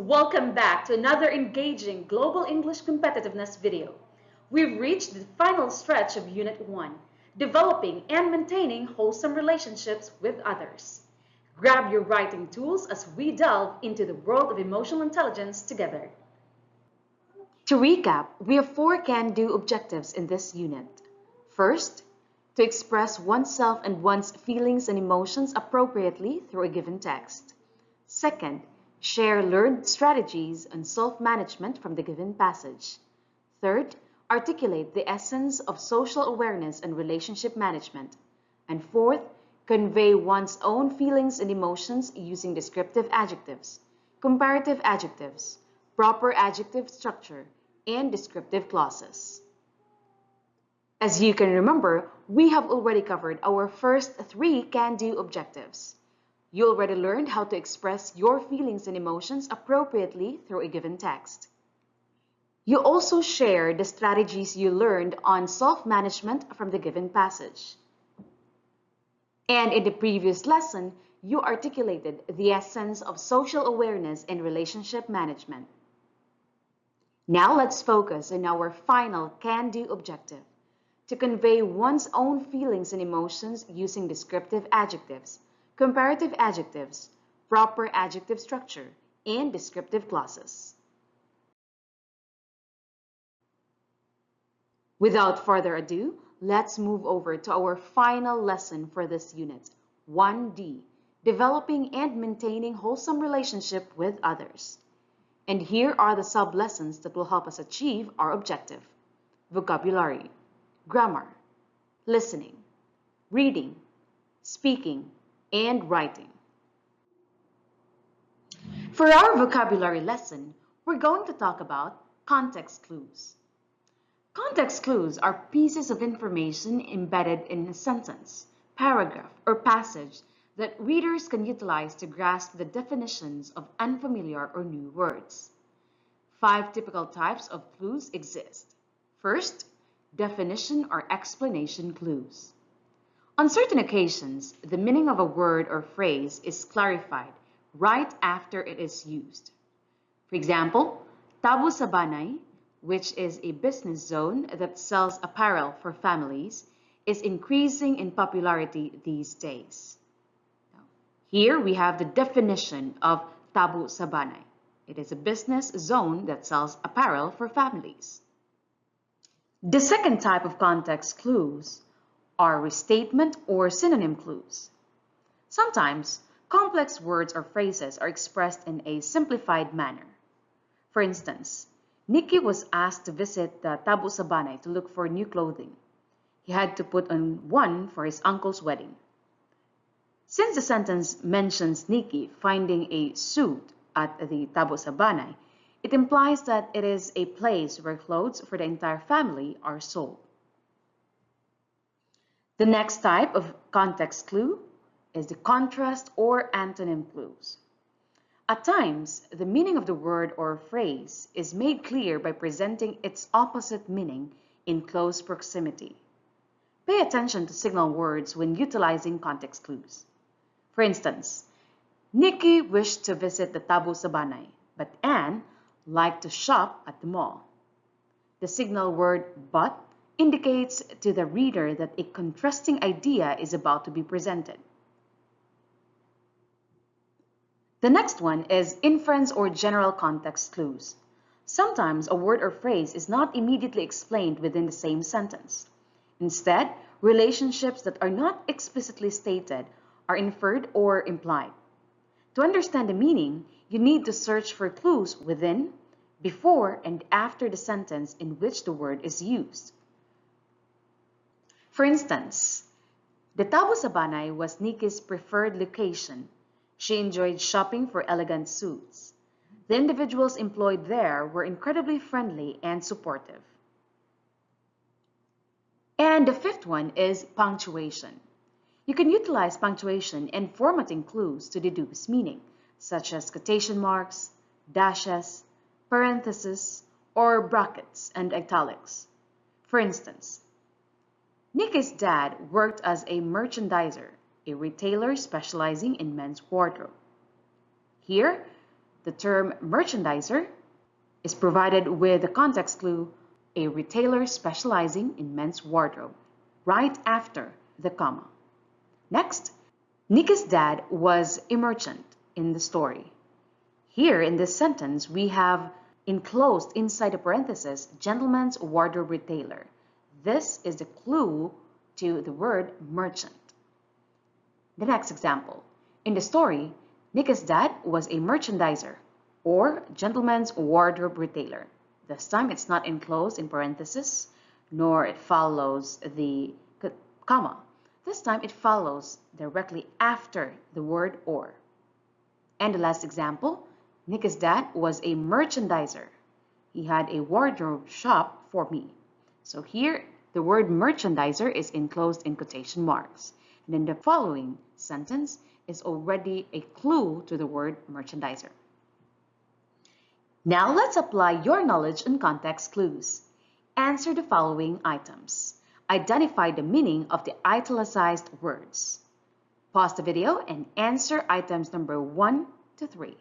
welcome back to another engaging Global English Competitiveness video. We've reached the final stretch of Unit 1, Developing and Maintaining Wholesome Relationships with Others. Grab your writing tools as we delve into the world of emotional intelligence together. To recap, we have 4 can-do objectives in this unit. First, to express oneself and one's feelings and emotions appropriately through a given text. Second, share learned strategies on self-management from the given passage. Third, articulate the essence of social awareness and relationship management. And fourth, convey one's own feelings and emotions using descriptive adjectives, comparative adjectives, proper adjective structure, and descriptive clauses. As you can remember, we have already covered our first 3 can-do objectives. You already learned how to express your feelings and emotions appropriately through a given text. You also shared the strategies you learned on self-management from the given passage. And in the previous lesson, you articulated the essence of social awareness and relationship management. Now let's focus on our final can-do objective, to convey one's own feelings and emotions using descriptive adjectives, comparative adjectives, proper adjective structure, and descriptive clauses. Without further ado, let's move over to our final lesson for this unit, 1D, Developing and Maintaining Wholesome Relationship with Others. And here are the sub-lessons that will help us achieve our objective: vocabulary, grammar, listening, reading, speaking, and writing. For our vocabulary lesson, we're going to talk about context clues. Context clues are pieces of information embedded in a sentence, paragraph, or passage that readers can utilize to grasp the definitions of unfamiliar or new words. 5 typical types of clues exist. First, definition or explanation clues. On certain occasions, the meaning of a word or phrase is clarified right after it is used. For example, Tabu Sabanay, which is a business zone that sells apparel for families, is increasing in popularity these days. Here we have the definition of Tabu Sabanay. It is a business zone that sells apparel for families. The second type of context clues are restatement or synonym clues. Sometimes, complex words or phrases are expressed in a simplified manner. For instance, Nikki was asked to visit the Tabu Sabanay to look for new clothing. He had to put on one for his uncle's wedding. Since the sentence mentions Nikki finding a suit at the Tabu Sabanay, it implies that it is a place where clothes for the entire family are sold. The next type of context clue is the contrast or antonym clues. At times, the meaning of the word or phrase is made clear by presenting its opposite meaning in close proximity. Pay attention to signal words when utilizing context clues. For instance, Nikki wished to visit the Tabu Sabanay, but Anne liked to shop at the mall. The signal word but indicates to the reader that a contrasting idea is about to be presented. The next one is inference or general context clues. Sometimes a word or phrase is not immediately explained within the same sentence. Instead, relationships that are not explicitly stated are inferred or implied. To understand the meaning, you need to search for clues within, before, and after the sentence in which the word is used. For instance, the Tabu Sabanay was Nikki's preferred location. She enjoyed shopping for elegant suits. The individuals employed there were incredibly friendly and supportive. And the fifth one is punctuation. You can utilize punctuation and formatting clues to deduce meaning, such as quotation marks, dashes, parentheses, or brackets and italics. For instance, Nikki's dad worked as a merchandiser, a retailer specializing in men's wardrobe. Here, The term merchandiser is provided with the context clue, a retailer specializing in men's wardrobe, right after the comma. Next, Nika's dad was a merchant in the story. Here in this sentence, we have enclosed inside the parenthesis, gentleman's wardrobe retailer. This is the clue to the word merchant. The next example. In the story, Nika's dad was a merchandiser or gentleman's wardrobe retailer. This time it's not enclosed in parenthesis, nor it follows the comma. This time it follows directly after the word or. And the last example, Nika's dad was a merchandiser. He had a wardrobe shop for me. So here, the word merchandiser is enclosed in quotation marks. And then the following sentence is already a clue to the word merchandiser. Now let's apply your knowledge on context clues. Answer the following items. Identify the meaning of the italicized words. Pause the video and answer items number 1 to 3.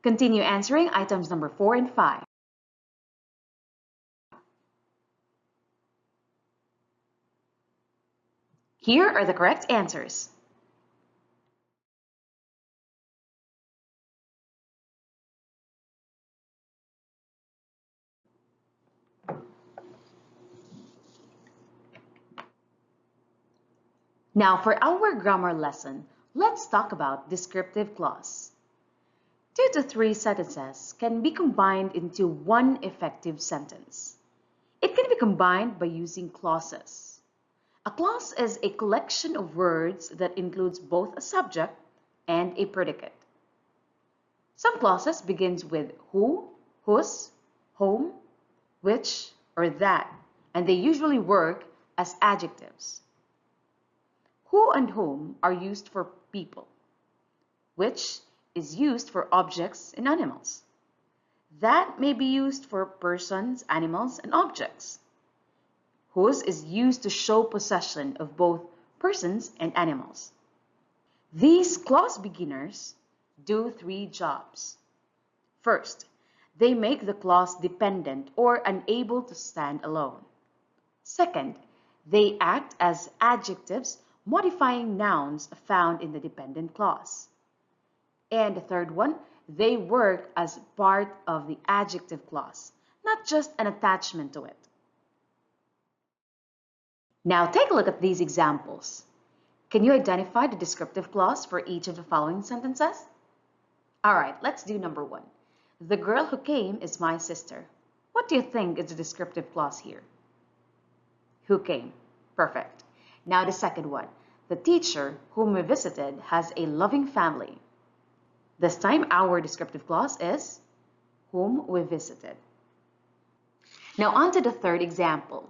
Continue answering items number 4 and 5. Here are the correct answers. Now for our grammar lesson, let's talk about descriptive clause. 2 to 3 sentences can be combined into one effective sentence. It can be combined by using clauses. A clause is a collection of words that includes both a subject and a predicate. Some clauses begins with who, whose, whom, which, or that, and they usually work as adjectives. Who and whom are used for people. Which is used for objects and animals. That may be used for persons, animals, and objects. Whose is used to show possession of both persons and animals. These clause beginners do 3 jobs. First, they make the clause dependent or unable to stand alone. Second, they act as adjectives modifying nouns found in the dependent clause. And the third one, they work as part of the adjective clause, not just an attachment to it. Now take a look at these examples. Can you identify the descriptive clause for each of the following sentences? All right, let's do number 1. The girl who came is my sister. What do you think is the descriptive clause here? Who came? Perfect. Now the second one. The teacher whom we visited has a loving family. This time our descriptive clause is whom we visited. Now on to the third example.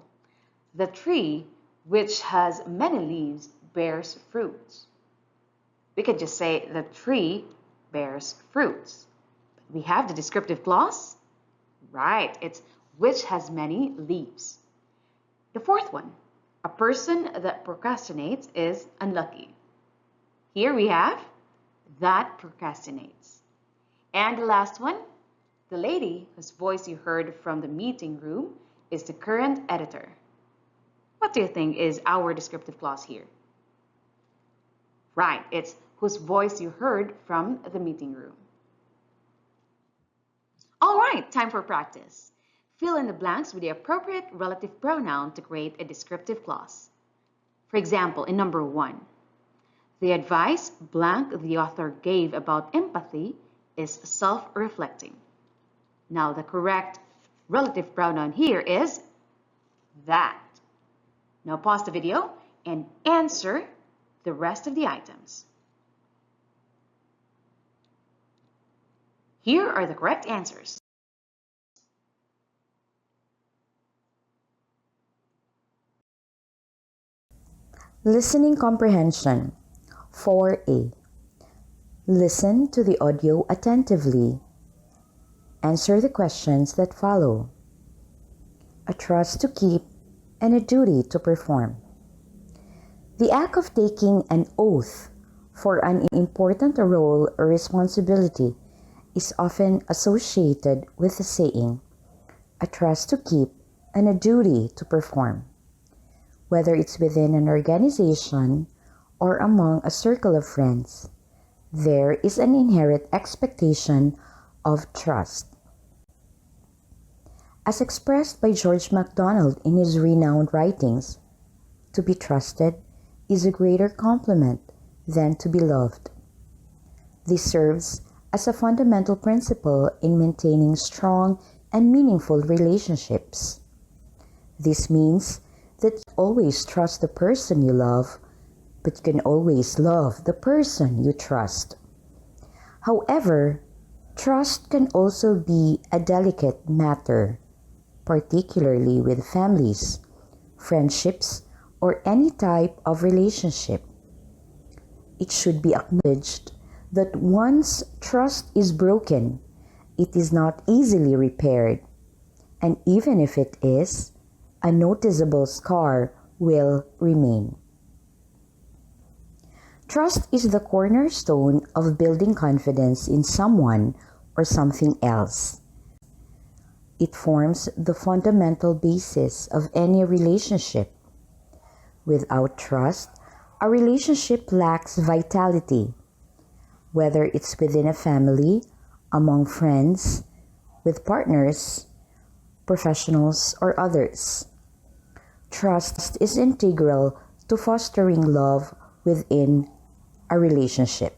The tree which has many leaves bears fruits. We could just say the tree bears fruits. We have the descriptive clause. Right, it's which has many leaves. The fourth one, a person that procrastinates is unlucky. Here we have that procrastinates. And the last one, the lady whose voice you heard from the meeting room is the current editor. What do you think is our descriptive clause here? Right, it's whose voice you heard from the meeting room. All right, time for practice. Fill in the blanks with the appropriate relative pronoun to create a descriptive clause. For example, in number 1, the advice blank the author gave about empathy is self-reflecting. Now the correct relative pronoun here is that. Now pause the video and answer the rest of the items. Here are the correct answers. Listening comprehension. 4A. Listen to the audio attentively. Answer the questions that follow. A trust to keep and a duty to perform. The act of taking an oath for an important role or responsibility is often associated with the saying, a trust to keep and a duty to perform. Whether it's within an organization or among a circle of friends, there is an inherent expectation of trust. As expressed by George MacDonald in his renowned writings, to be trusted is a greater compliment than to be loved. This serves as a fundamental principle in maintaining strong and meaningful relationships. This means that you always trust the person you love, but you can always love the person you trust. However, trust can also be a delicate matter, particularly with families, friendships, or any type of relationship. It should be acknowledged that once trust is broken, it is not easily repaired, and even if it is, a noticeable scar will remain. Trust is the cornerstone of building confidence in someone or something else. It forms the fundamental basis of any relationship. Without trust, a relationship lacks vitality, whether it's within a family, among friends, with partners, professionals, or others. Trust is integral to fostering love within a relationship.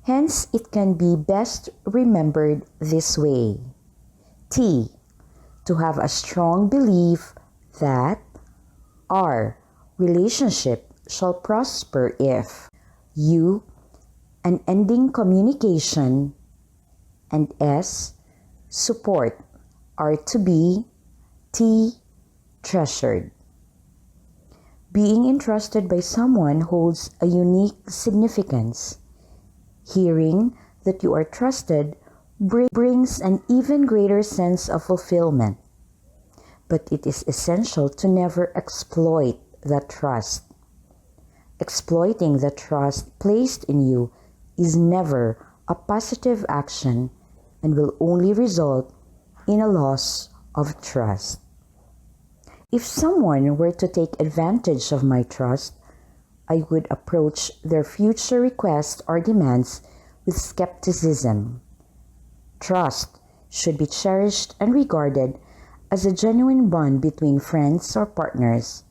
Hence, it can be best remembered this way. T. To have a strong belief that our relationship shall prosper if U. Unending communication, and S. Support are to be T. Treasured. Being entrusted by someone holds a unique significance. Hearing that you are trusted brings an even greater sense of fulfillment. But it is essential to never exploit that trust. Exploiting the trust placed in you is never a positive action and will only result in a loss of trust. If someone were to take advantage of my trust, I would approach their future requests or demands with skepticism. Trust should be cherished and regarded as a genuine bond between friends or partners,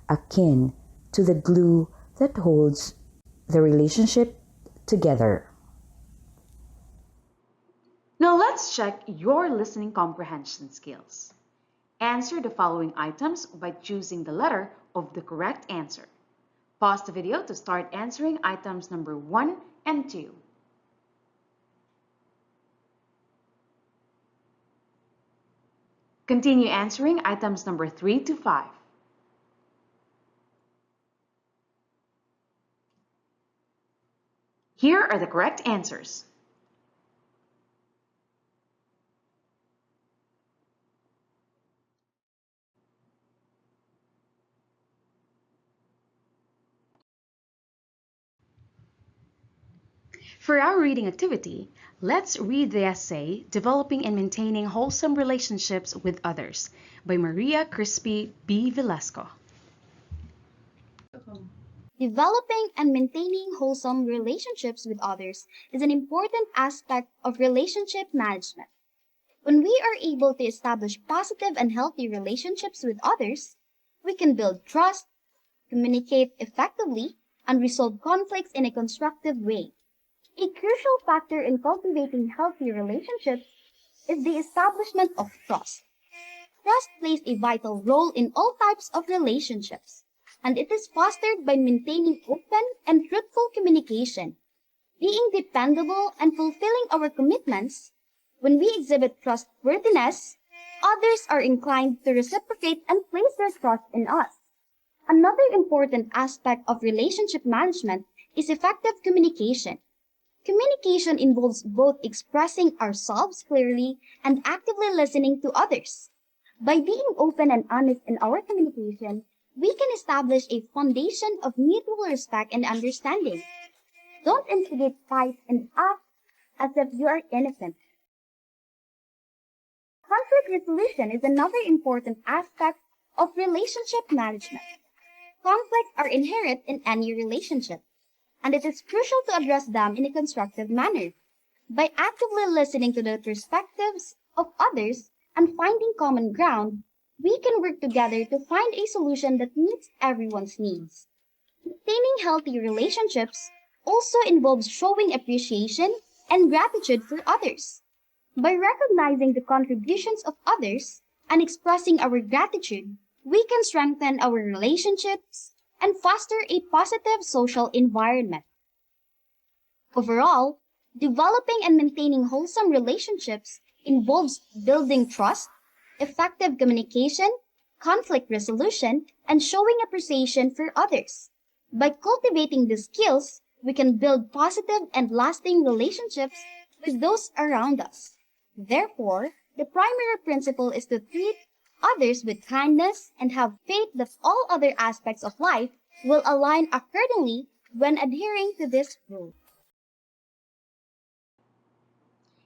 akin to the glue that holds the relationship together. Now let's check your listening comprehension skills. Answer the following items by choosing the letter of the correct answer. Pause the video to start answering items number 1 and 2. Continue answering items number 3 to 5. Here are the correct answers. For our reading activity, let's read the essay Developing and Maintaining Wholesome Relationships with Others by Maria Crispy B. Velasco. Developing and maintaining wholesome relationships with others is an important aspect of relationship management. When we are able to establish positive and healthy relationships with others, we can build trust, communicate effectively, and resolve conflicts in a constructive way. A crucial factor in cultivating healthy relationships is the establishment of trust. Trust plays a vital role in all types of relationships, and it is fostered by maintaining open and truthful communication, being dependable and fulfilling our commitments. When we exhibit trustworthiness, others are inclined to reciprocate and place their trust in us. Another important aspect of relationship management is effective communication. Communication involves both expressing ourselves clearly and actively listening to others. By being open and honest in our communication, we can establish a foundation of mutual respect and understanding. Don't instigate fights and act as if you are innocent. Conflict resolution is another important aspect of relationship management. Conflicts are inherent in any relationship, and it is crucial to address them in a constructive manner. By actively listening to the perspectives of others and finding common ground, we can work together to find a solution that meets everyone's needs. Maintaining healthy relationships also involves showing appreciation and gratitude for others. By recognizing the contributions of others and expressing our gratitude, we can strengthen our relationships and foster a positive social environment. Overall, developing and maintaining wholesome relationships involves building trust, effective communication, conflict resolution, and showing appreciation for others. By cultivating these skills, we can build positive and lasting relationships with those around us. Therefore, the primary principle is to treat others with kindness and have faith that all other aspects of life will align accordingly when adhering to this rule.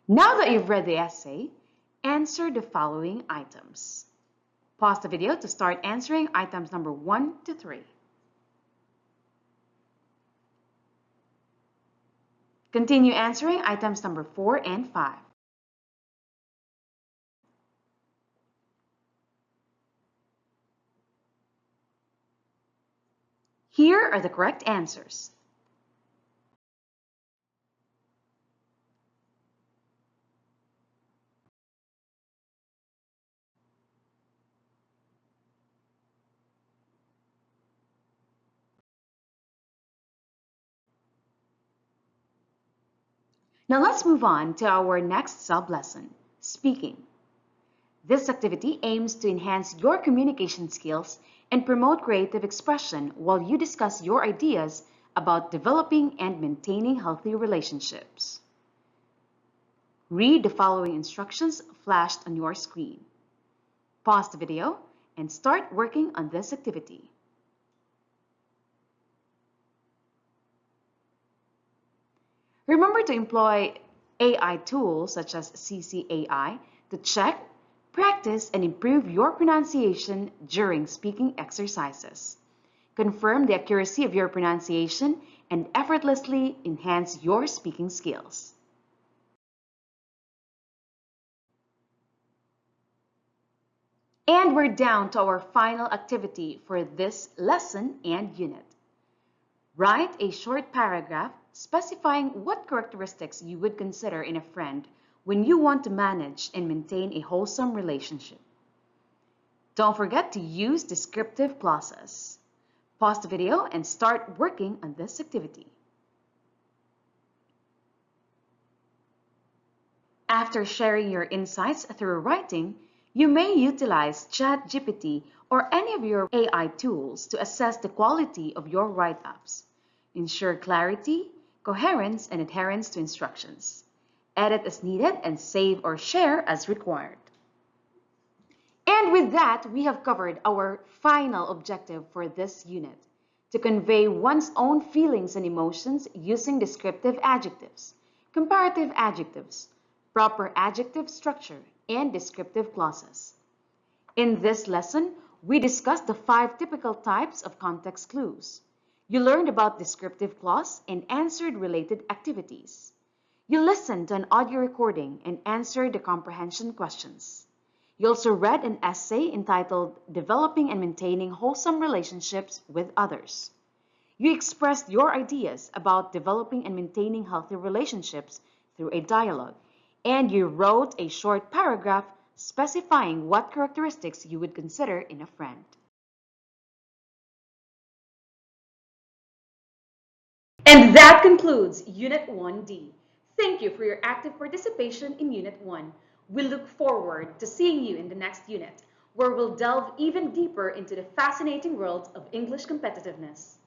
Now that you've read the essay, answer the following items. Pause the video to start answering items number 1 to 3. Continue answering items number 4 and 5. Here are the correct answers. Now let's move on to our next sub-lesson, speaking. This activity aims to enhance your communication skills and promote creative expression while you discuss your ideas about developing and maintaining healthy relationships. Read the following instructions flashed on your screen. Pause the video and start working on this activity. Remember to employ AI tools such as CCAI to check, practice, and improve your pronunciation during speaking exercises. Confirm the accuracy of your pronunciation and effortlessly enhance your speaking skills. And we're down to our final activity for this lesson and unit. Write a short paragraph specifying what characteristics you would consider in a friend when you want to manage and maintain a wholesome relationship. Don't forget to use descriptive clauses. Pause the video and start working on this activity. After sharing your insights through writing, you may utilize ChatGPT or any of your AI tools to assess the quality of your write-ups. Ensure clarity, coherence, and adherence to instructions. Edit as needed and save or share as required. And with that, we have covered our final objective for this unit, to convey one's own feelings and emotions using descriptive adjectives, comparative adjectives, proper adjective structure, and descriptive clauses. In this lesson, we discussed the 5 typical types of context clues. You learned about descriptive clause and answered related activities. You listened to an audio recording and answered the comprehension questions. You also read an essay entitled Developing and Maintaining Wholesome Relationships with Others. You expressed your ideas about developing and maintaining healthy relationships through a dialogue, and you wrote a short paragraph specifying what characteristics you would consider in a friend. And that concludes Unit 1D. Thank you for your active participation in Unit 1. We look forward to seeing you in the next unit, where we'll delve even deeper into the fascinating world of English competitiveness.